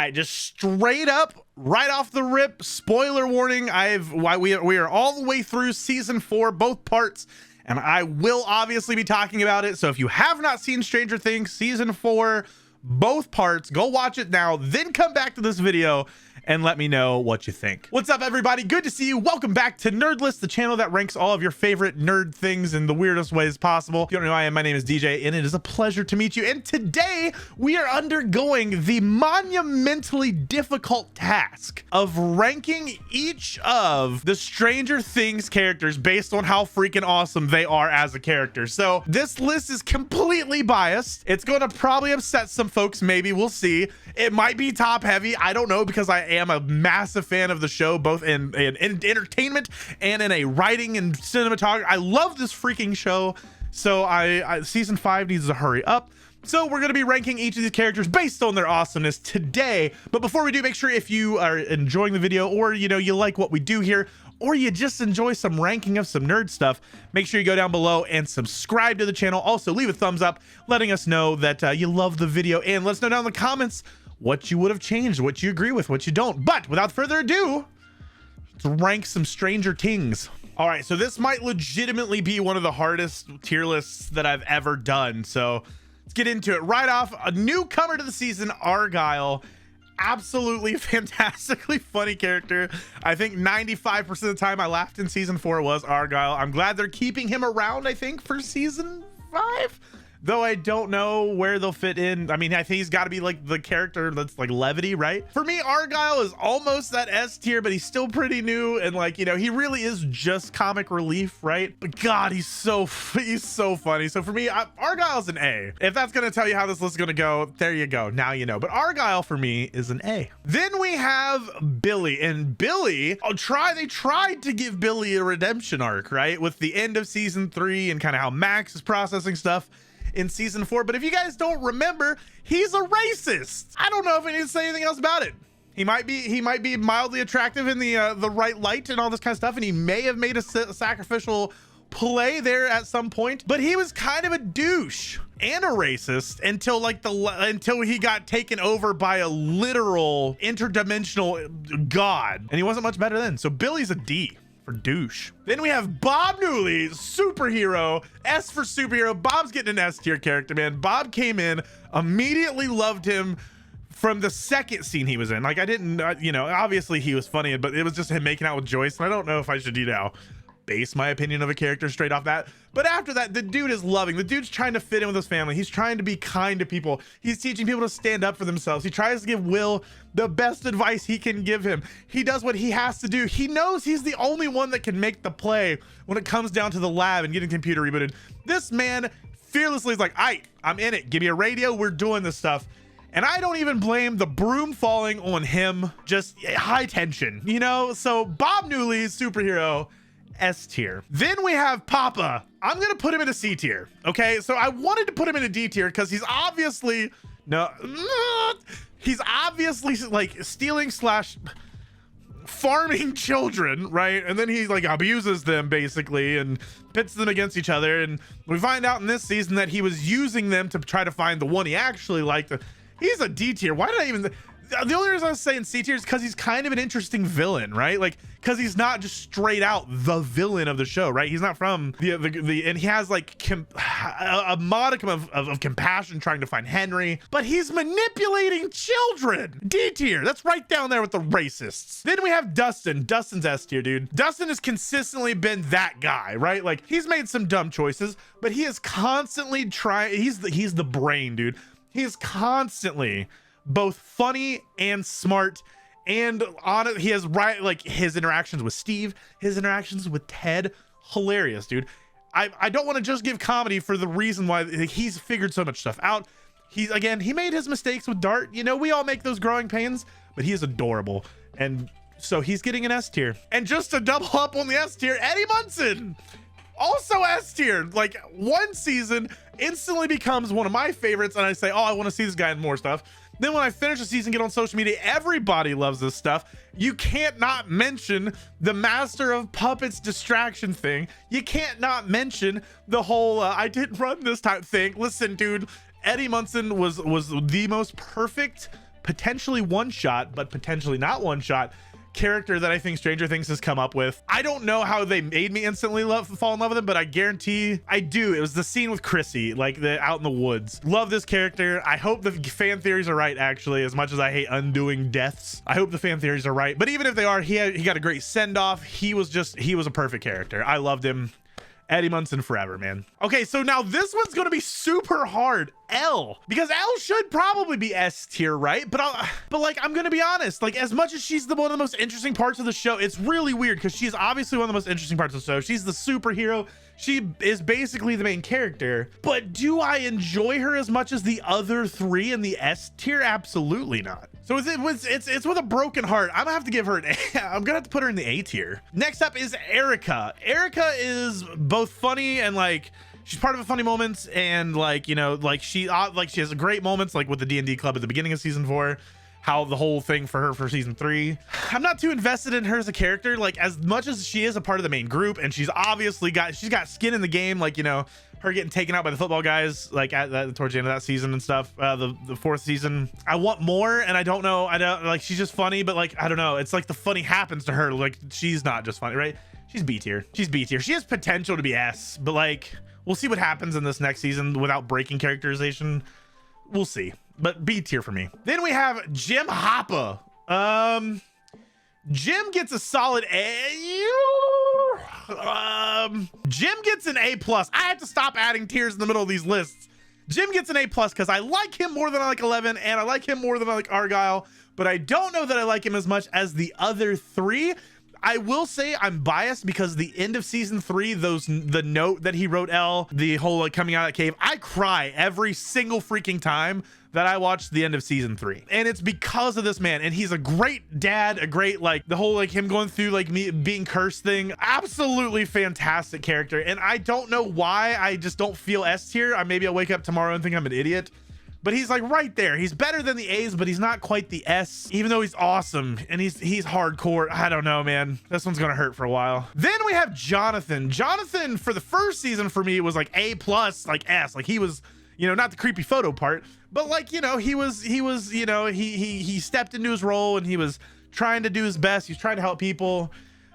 right, just straight up, right off the rip, spoiler warning. We are all the way through season 4, both parts, and I will obviously be talking about it. So if you have not seen Stranger Things season 4, both parts, go watch it now, then come back to this video and let me know what you think. What's up, everybody? Good to see you. Welcome back to Nerdlist, the channel that ranks all of your favorite nerd things in the weirdest ways possible. If you don't know who I am, my name is DJ, and it is a pleasure to meet you. And today we are undergoing the monumentally difficult task of ranking each of the Stranger Things characters based on how freaking awesome they are as a character. So this list is completely biased. It's going to probably upset some folks, maybe. We'll see. It might be top heavy. I don't know, because I am a massive fan of the show, both in entertainment and in a writing and cinematography. I love this freaking show. So season 5 needs to hurry up. So we're going to be ranking each of these characters based on their awesomeness today. But before we do, make sure if you are enjoying the video, or you like what we do here, or you just enjoy some ranking of some nerd stuff, make sure you go down below and subscribe to the channel. Also, leave a thumbs up, letting us know that you love the video, and let us know down in the comments what you would have changed, what you agree with, what you don't. But without further ado, let's rank some Stranger Things. All right, so this might legitimately be one of the hardest tier lists that I've ever done. So let's get into it. Right off, a newcomer to the season, Argyle. Absolutely fantastically funny character. I think 95% of the time I laughed in season 4 was Argyle. I'm glad they're keeping him around, I think, for season 5. Though I don't know where they'll fit in. I mean, I think he's got to be like the character that's like levity, right? For me, Argyle is almost that S tier, but he's still pretty new. And like, he really is just comic relief, right? But God, he's so funny. So for me, Argyle's an A. If that's going to tell you how this list is going to go, there you go. Now you know. But Argyle for me is an A. Then we have Billy. And Billy, they tried to give Billy a redemption arc, right? With the end of season 3 and kind of how Max is processing stuff in season 4. But if you guys don't remember, he's a racist. I don't know if I need to say anything else about it. He might be mildly attractive in the right light and all this kind of stuff, and he may have made a sacrificial play there at some point, but he was kind of a douche and a racist until he got taken over by a literal interdimensional god, and he wasn't much better then. So Billy's a D for douche. Then we have Bob Newley, superhero. S for superhero. Bob's getting an S tier character, man. Bob came in, immediately loved him from the second scene he was in. Like, I didn't, obviously he was funny, but it was just him making out with Joyce, and I don't know if I should, base my opinion of a character straight off that. But after that, the dude is loving. The dude's trying to fit in with his family. He's trying to be kind to people. He's teaching people to stand up for themselves. He tries to give Will the best advice he can give him. He does what he has to do. He knows he's the only one that can make the play when it comes down to the lab and getting computer rebooted. This man fearlessly is like, I'm in it. Give me a radio. We're doing this stuff. And I don't even blame the broom falling on him. Just high tension, So Bob Newley, superhero, S tier. Then we have Papa. I'm gonna put him in a C tier. Okay, so I wanted to put him in a D tier because he's obviously like stealing / farming children, right? And then he like abuses them basically and pits them against each other. And we find out in this season that he was using them to try to find the one he actually liked. He's a D tier. Why did I even? The only reason I was saying C tier is because he's kind of an interesting villain, right? Like, because he's not just straight out the villain of the show, right? He's not from the and he has like a modicum of compassion trying to find Henry, but he's manipulating children. D tier. That's right down there with the racists. Then we have Dustin. Dustin's S tier, dude. Dustin has consistently been that guy, right? Like, he's made some dumb choices, but he is constantly trying. He's the brain, dude. He is constantly both funny and smart, and on it, he has his interactions with Steve, his interactions with Ted, hilarious, dude. I don't want to just give comedy for the reason why he's figured so much stuff out. He made his mistakes with Dart. We all make those growing pains, but he is adorable, and so he's getting an S tier. And just to double up on the S tier, Eddie Munson, also S tier. Like, one season instantly becomes one of my favorites, and I say, I want to see this guy in more stuff. Then when I finish the season, get on social media, everybody loves this stuff. You can't not mention the Master of Puppets distraction thing. You can't not mention the whole I didn't run this time thing. Listen, dude, Eddie Munson was the most perfect potentially one shot, but potentially not one shot character that I think Stranger Things has come up with. I don't know how they made me instantly fall in love with him, but I guarantee I do. It was the scene with Chrissy, like the out in the woods. Love this character. I hope the fan theories are right, actually, as much as I hate undoing deaths. I hope the fan theories are right, but even if they are, he got a great send-off. He was a perfect character. I loved him. Eddie Munson forever, man. Okay, so now this one's gonna be super hard. L, because L should probably be S tier, right? But like, I'm gonna be honest, like, as much as she's one of the most interesting parts of the show, it's really weird because she's obviously one of the most interesting parts of the show. She's the superhero. She is basically the main character, but do I enjoy her as much as the other three in the S tier? Absolutely not. So it's with a broken heart. I'm gonna have to give her an A. I'm gonna have to put her in the A tier. Next up is Erica. Erica is both funny and like, she's part of the funny moments, and like, you know, like she has great moments, like with the D&D club at the beginning of season 4, how the whole thing for her for season 3. I'm not too invested in her as a character, like as much as she is a part of the main group, and she's obviously got skin in the game, like, you know, her getting taken out by the football guys, like towards the end of that season and stuff, the 4th season. I want more, and I don't know, like, she's just funny, but like, I don't know, it's like the funny happens to her, like she's not just funny, right? She's B tier. She's B tier. She has potential to be S, but like, we'll see what happens in this next season without breaking characterization. We'll see, but B tier for me. Then we have Jim Hoppa. Jim gets a solid A. Jim gets an A+. I have to stop adding tiers in the middle of these lists. Jim gets an A+ because I like him more than I like 11, and I like him more than I like Argyle, but I don't know that I like him as much as the other 3. I will say I'm biased because the end of season 3, the note that he wrote L, the whole like coming out of that cave, I cry every single freaking time that I watched the end of season 3, and it's because of this man. And he's a great dad, a great, like, the whole like him going through like me being cursed thing, absolutely fantastic character. And I don't know why I just don't feel S tier. Maybe I'll wake up tomorrow and think I'm an idiot, but he's like right there. He's better than the A's, but he's not quite the S, even though he's awesome and he's hardcore. I don't know, man. This one's gonna hurt for a while. Then we have Jonathan. Jonathan for the first season for me was like A+, like S. Like he was, you know, not the creepy photo part, but like, you know, he was, you know, he stepped into his role and he was trying to do his best. He's trying to help people.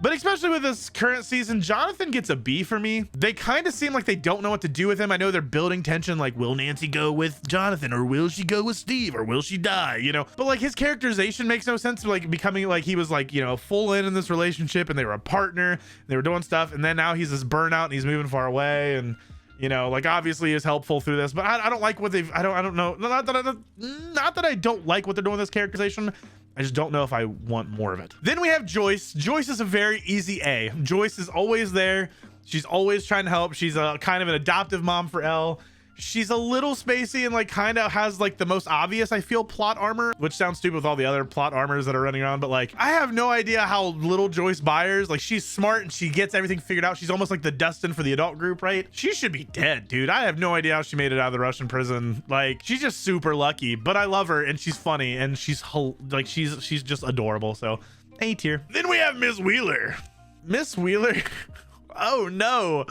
But especially with this current season, Jonathan gets a B for me. They kind of seem like they don't know what to do with him. I know they're building tension, like, will Nancy go with Jonathan, or will she go with Steve, or will she die, you know? But like his characterization makes no sense, like becoming like he was like, you know, full in this relationship, and they were a partner, they were doing stuff, and then now he's this burnout and he's moving far away, and you know, like obviously is helpful through this, but I don't like what they've, I don't know, not that I don't like what they're doing with this characterization. I just don't know if I want more of it. Then we have Joyce. Joyce is a very easy A. Joyce is always there. She's always trying to help. She's a kind of an adoptive mom for Elle. She's a little spacey and like kind of has like the most obvious, I feel, plot armor, which sounds stupid with all the other plot armors that are running around, but like I have no idea how little Joyce Byers, like she's smart and she gets everything figured out. She's almost like the Dustin for the adult group, right? She should be dead, dude. I have no idea how she made it out of the Russian prison. Like she's just super lucky, but I love her and she's funny and she's like she's just adorable. So A tier. Then we have Miss Wheeler. Miss Wheeler. Oh no.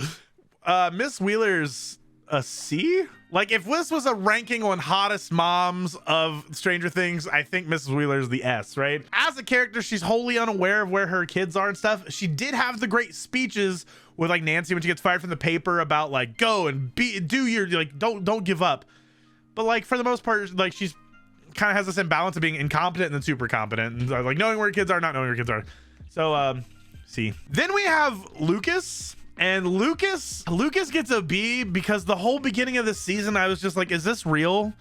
Miss Wheeler's a C. Like if this was a ranking on hottest moms of Stranger Things, I think Mrs. Wheeler is the S, right? As a character, she's wholly unaware of where her kids are and stuff. She did have the great speeches with like Nancy when she gets fired from the paper about like go and do your, like don't give up. But like for the most part, like she's kind of has this imbalance of being incompetent and then super competent, and like knowing where her kids are, not knowing where her kids are. So C. Then we have Lucas. And Lucas gets a B because the whole beginning of the season, I was just like, is this real?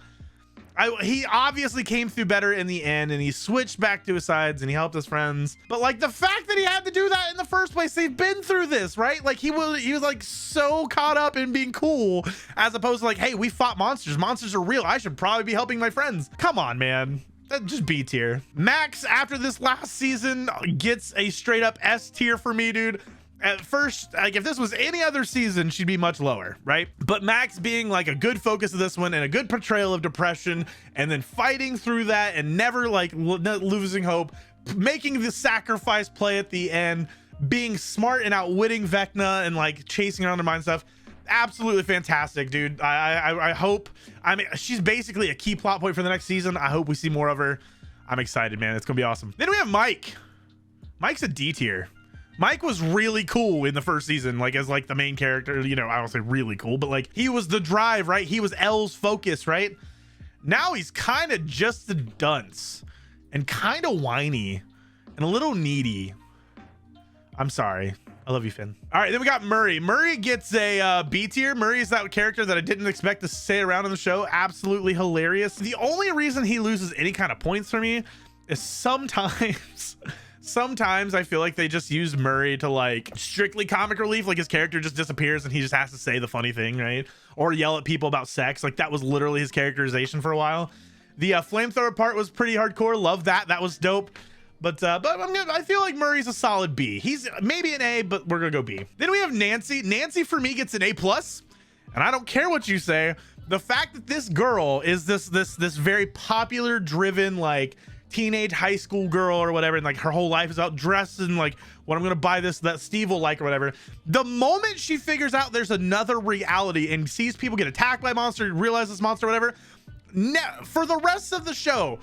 He obviously came through better in the end, and he switched back to his sides and he helped his friends. But like the fact that he had to do that in the first place, they've been through this, right? Like he was like so caught up in being cool, as opposed to like, hey, we fought monsters. Monsters are real. I should probably be helping my friends. Come on, man. Just B tier. Max, after this last season, gets a straight up S tier for me, dude. At first, like if this was any other season, she'd be much lower, right? But Max being like a good focus of this one and a good portrayal of depression, and then fighting through that and never like losing hope, making the sacrifice play at the end, being smart and outwitting Vecna and like chasing around her mind stuff. absolutely fantastic, dude. I hope, I mean, she's basically a key plot point for the next season. I hope we see more of her. I'm excited, man. It's gonna be awesome. Then we have Mike. Mike's a D tier. Mike was really cool in the first season, like as like the main character, you know, I don't say really cool, but like he was the drive, right? He was Elle's focus, right? Now he's kind of just a dunce and kind of whiny and a little needy. I'm sorry. I love you, Finn. All right, then we got Murray. Murray gets a B tier. Murray is that character that I didn't expect to stay around in the show. Absolutely hilarious. The only reason he loses any kind of points for me is sometimes I feel like they just use Murray to like strictly comic relief. Like his character just disappears and he just has to say the funny thing, right? Or yell at people about sex. Like that was literally his characterization for a while. The flamethrower part was pretty hardcore. Love that. That was dope. But I feel like Murray's a solid B. He's maybe an A, but we're gonna go B. Then we have Nancy. Nancy for me gets an A+, and I don't care what you say. The fact that this girl is this very popular, driven, like teenage high school girl or whatever, and like her whole life is about dressed and like what I'm gonna buy this that Steve will like or whatever. The moment she figures out there's another reality and sees people get attacked by a monster, realize this monster or whatever, for the rest of the show,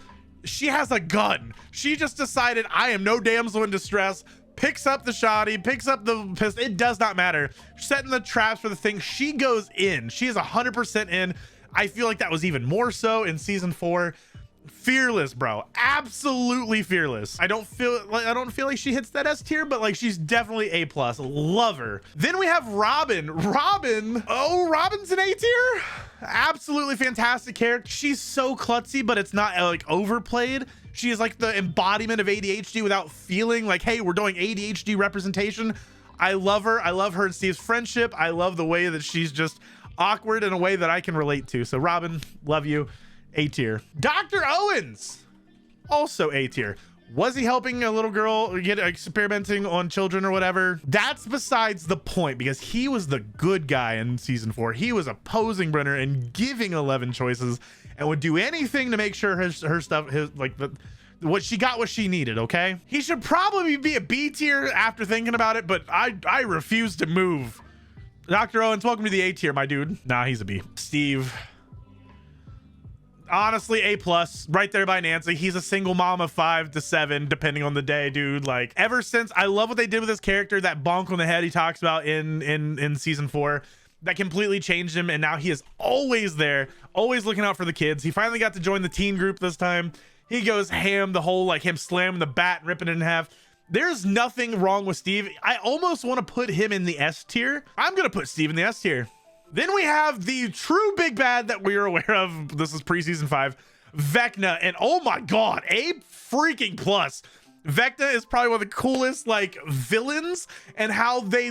she has a gun. She just decided, I am no damsel in distress, picks up the shotty, picks up the pistol. It does not matter. Setting the traps for the thing. She goes in. She is 100% in. I feel like that was even more so in season 4. Fearless, bro. Absolutely fearless. I don't feel like she hits that S tier, but like she's definitely A+. Love her. Then we have Robin. Robin's an A tier. Absolutely fantastic character. She's so klutzy, but it's not like overplayed. She is like the embodiment of ADHD without feeling like, hey, we're doing ADHD representation. I love her. I love her and Steve's friendship. I love the way that she's just awkward in a way that I can relate to. So Robin, love you. A tier. Dr. Owens, also A tier. Was he helping a little girl get experimenting on children or whatever? That's besides the point, because he was the good guy in season 4. He was opposing Brenner and giving 11 choices and would do anything to make sure her stuff, what she got, what she needed. Okay, he should probably be a B tier after thinking about it, but I refuse to move. Dr. Owens, welcome to the A tier, my dude. Nah, he's a B. Steve, honestly, A+, right there by Nancy. He's a single mom of 5 to 7 depending on the day, dude. Like ever since, I love what they did with this character, that bonk on the head he talks about in season 4, that completely changed him, and now he is always there, always looking out for the kids. He finally got to join the teen group this time. He goes ham, the whole like him slamming the bat and ripping it in half. There's nothing wrong with Steve. I almost want to put him in the S tier. I'm gonna put Steve in the S tier. Then we have the true big bad that we are aware of. This is pre-season 5, Vecna, and oh my god, A freaking+. Vecna is probably one of the coolest like villains, and how they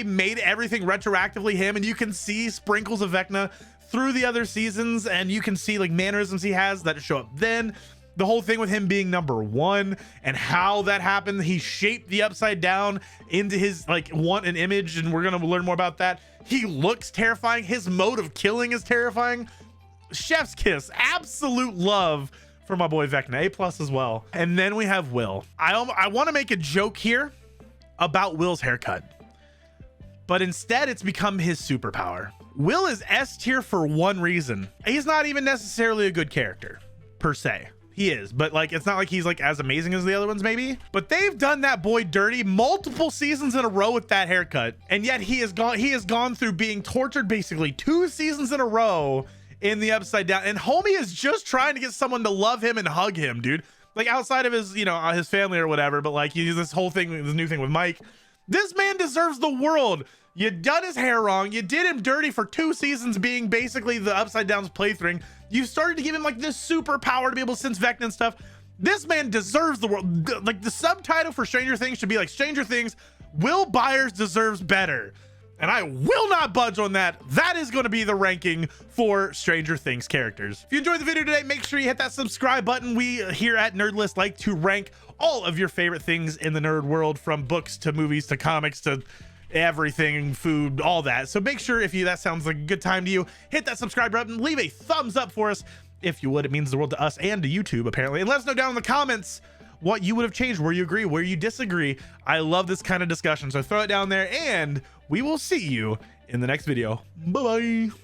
made everything retroactively him, and you can see sprinkles of Vecna through the other seasons, and you can see like mannerisms he has that show up then. The whole thing with him being #1 and how that happened. He shaped the Upside Down into his like an image, and we're gonna learn more about that. He looks terrifying. His mode of killing is terrifying. Chef's kiss. Absolute love for my boy Vecna. A+ as well. And then we have Will. I want to make a joke here about Will's haircut, but instead it's become his superpower. Will is S tier for one reason. He's not even necessarily a good character per se. He is, but like it's not like he's like as amazing as the other ones maybe, but they've done that boy dirty multiple seasons in a row with that haircut, and yet he has gone through being tortured basically 2 seasons in a row in the Upside Down, and homie is just trying to get someone to love him and hug him, dude. Like outside of his, you know, his family or whatever, but like he's this whole thing, this new thing with Mike. This man deserves the world. You done his hair wrong. You did him dirty for 2 seasons being basically the Upside Down's plaything. You started to give him like this superpower to be able to sense Vecna and stuff. This man deserves the world. Like the subtitle for Stranger Things should be like Stranger Things, Will Byers deserves better. And I will not budge on that. That is going to be the ranking for Stranger Things characters. If you enjoyed the video today, make sure you hit that subscribe button. We here at Nerdlist like to rank all of your favorite things in the nerd world, from books to movies to comics to everything, food, all that. So make sure, if that sounds like a good time to you, hit that subscribe button, leave a thumbs up for us if you would. It means the world to us and to YouTube apparently, and let us know down in the comments what you would have changed, where you agree, where you disagree. I love this kind of discussion, so throw it down there, and we will see you in the next video. Bye bye.